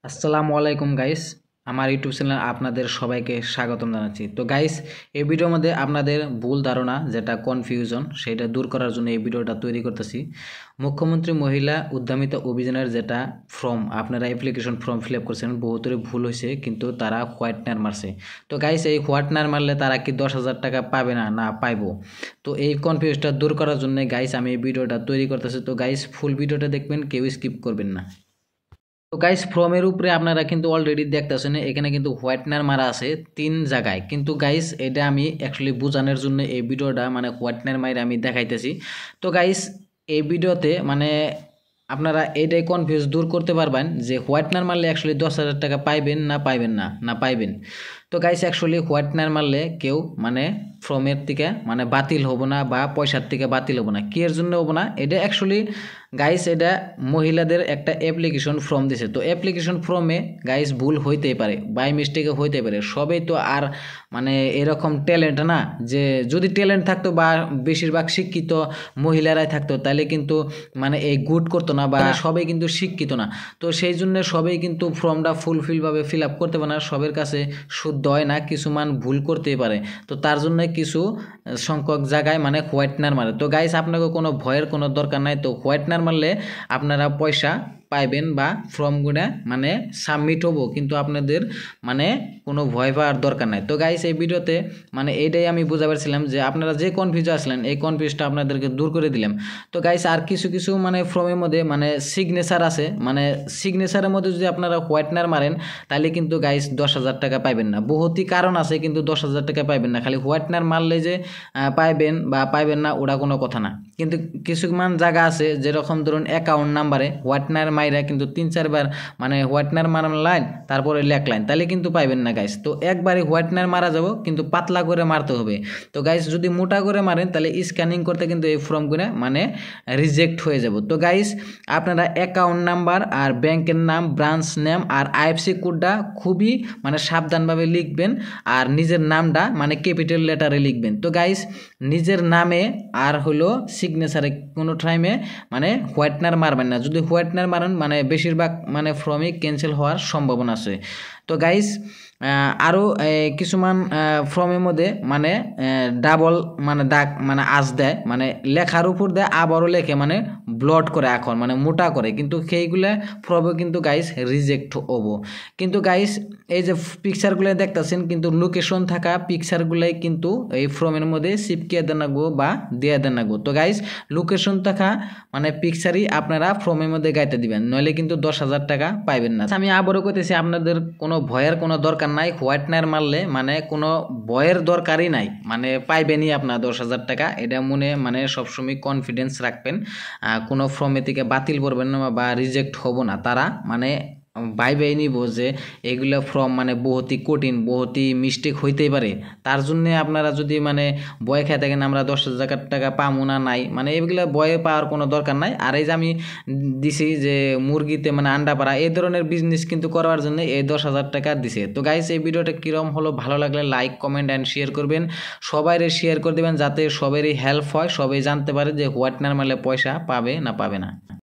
আসসালামু আলাইকুম গাইস, আমার ইউটিউব চ্যানেলে আপনাদের সবাইকে স্বাগতম জানাচ্ছি। তো গাইস, এই ভিডিওর মধ্যে আপনাদের ভুল ধারণা যেটা কনফিউশন সেটা দূর করার জন্য এই ভিডিওটা তৈরি করতেছি। মুখ্যমন্ত্রী মহিলা উদ্যমিতা অভিযানের যেটা ফর্ম আপনারা অ্যাপ্লিকেশন ফর্ম ফিল আপ করছেন, বহুতরে ভুল হয়েছে কিন্তু তারা হোয়াইটনার মারছে। তো গাইস, এই হোয়াইটনার মারলে তারা কি 10,000 টাকা পাবে না না পাইবো? তো এই কনফিউজটা দূর করার জন্য গাইস আমি এই ভিডিওটা তৈরি করতেছি। তো গাইস, ফুল ভিডিওটা দেখবেন, কেউ স্কিপ করবেন না। তো গাইস, ফর্মের উপরে আপনারা কিন্তু অলরেডি দেখতেছেন এখানে কিন্তু হোয়াইটনার মারা আছে 3 জায়গায়। কিন্তু গাইস, এটা আমি অ্যাকচুয়ালি বোঝানোর জন্য এই ভিডিওটা হোয়াইটনার মাইরে আমি দেখাইতেছি। তো গাইস, এই ভিডিওতে আপনারা এইটাই কনফিউজ দূর করতে পারবেন যে হোয়াইটনার মারলে অ্যাকচুয়ালি 10,000 টাকা পাইবেন না পাইবেন না না পাইবেন। তো গাইস, অ্যাকচুয়ালি হোয়াইটনার মারলে কেউ ফর্মের থেকে বাতিল হবো না বা পয়সার থেকে বাতিল হবো না। কি এর জন্য হবো না? এটা অ্যাকচুয়ালি গাইস, এটা মহিলাদের একটা অ্যাপ্লিকেশন ফর্ম দিছে। তো অ্যাপ্লিকেশন ফর্মে গাইস ভুল হইতেই পারে, বাই মিস্টেকে হইতে পারে। সবই তো আর এরকম ট্যালেন্ট না যে যদি ট্যালেন্ট থাকতো বা বেশিরভাগ শিক্ষিত মহিলারাই থাকতো তাহলে কিন্তু এই গুড করতো না বা সবাই কিন্তু শিক্ষিত না। তো সেই জন্য সবাই কিন্তু ফর্মটা ফুলফিলভাবে ফিল আপ করতে পারে না, সবের কাছে শুদ্ধ হয় না, কিছু ভুল করতেই পারে। তো তার জন্য কিছু সংখ্যক জায়গায় হোয়াইটনার মারে। তো গাইস, আপনাকে কোনো ভয়ের কোনো দরকার নাই। তো হোয়াইটনার মারলে আপনারা পয়সা পাইবেন বা ফর্মগুলো সাবমিট হবো, কিন্তু আপনাদের কোনো ভয় পাওয়ার দরকার নাই। তো গাইস, এই ভিডিওতে এইটাই আমি বুঝা পারছিলাম যে আপনারা যে কনফিউজ আসলেন এই কনফিউজটা আপনাদেরকে দূর করে দিলাম। তো গাইস, আর কিছু কিছু ফর্মের মধ্যে সিগনেচার আছে, সিগনেচারের মধ্যে যদি আপনারা হোয়াইটনার মারেন তাহলে কিন্তু গাইস 10,000 টাকা পাইবেন না। বহুতই কারণ আছে, কিন্তু 10,000 টাকা পাইবেন না। খালি হোয়াইটনার মারলে যে পাইবেন বা পাইবেন না ওটা কোনো কথা না। কিন্তু কিছুমান জায়গা আছে যেরকম ধরুন অ্যাকাউন্ট নাম্বারে হোয়াইটনার মাইরা কিন্তু 3-4 বার হোয়াইটনার মারার লাইন তারপরে লেখ লাইন, তাহলে কিন্তু পাইবেন না গাইস। তো একবারে হোয়াইটনার মারা যাব, কিন্তু পাতলা করে মারতে হবে। তো গাইস, যদি মোটা করে মারেন তাহলে স্ক্যানিং করতে কিন্তু এই ফর্মগুলো রিজেক্ট হয়ে যাব। তো গাইস, আপনারা অ্যাকাউন্ট নাম্বার আর ব্যাংকের নাম, ব্রাঞ্চ নেম আর আইএফসি কোডটা খুবই সাবধানভাবে লিখবেন, আর নিজের নামটা ক্যাপিটাল লেটারে লিখবেন। তো গাইস, নিজের নামে আর হলো সিগনেচারে কোনো টাইমে হোয়াইটনার মারবেন না। যদি হোয়াইটনার মারেন বেশিরভাগ ফর্মই ক্যান্সেল হওয়ার সম্ভাবনা আছে। তো গাইস, আরও কিছুমান ফর্মের মধ্যে ডাবল দাগ আঁচ দেয়, লেখার উপর দেয় আবারও লেখে ব্লড করে এখন মোটা করে, কিন্তু সেইগুলা ফর্মে কিন্তু গাইস রিজেক্ট হবো। কিন্তু গাইস, এই যে পিকচারগুলো দেখতেছেন কিন্তু লোকেশন থাকা পিকচারগুলাই কিন্তু এই ফর্মের মধ্যে চিপকিয়ে দেন লাগবো বা দিয়ে দেন লাগবো। তো গাইস, লোকেশন থাকা পিকচারই আপনারা ফর্মের মধ্যে গাইতে দিবেন, নইলে কিন্তু 10,000 টাকা পাইবেন না। আমি আবারও কইতেছি, আপনাদের কোনো ভয়ের কোনো দরকার নাই। হোয়াইটনার মারলে কোনো ভয়ের দরকারই নাই, পাইবেনই আপনার 10,000 টাকা। এটা মনে সবসময় কনফিডেন্স রাখবেন, কোনো ফর্মে থেকে বাতিল করবেন না বা রিজেক্ট হবো না। তারা ভাই নিব যে এগুলো ফর্ম বহুতই কঠিন, বহুতই মিস্টেক হইতেই পারে। তার জন্যে আপনারা যদি ভয় খেয়ে থাকেন আমরা 10,000 টাকা পাবো না, নাই এগুলো ভয়ে পাওয়ার কোনো দরকার নাই। আর এই যে আমি দিছি যে মুরগিতে আন্ডা পাড়া এই ধরনের বিজনেস কিন্তু করার জন্য এই 10,000 টাকা দিছে। তো গাইস, এই ভিডিওটা কীরকম হলো, ভালো লাগলে লাইক কমেন্ট অ্যান্ড শেয়ার করবেন, সবাইরে শেয়ার করে দেবেন যাতে সবারই হেল্প হয়, সবাই জানতে পারে যে হোয়াইটনার মারলে পয়সা পাবে না পাবে না।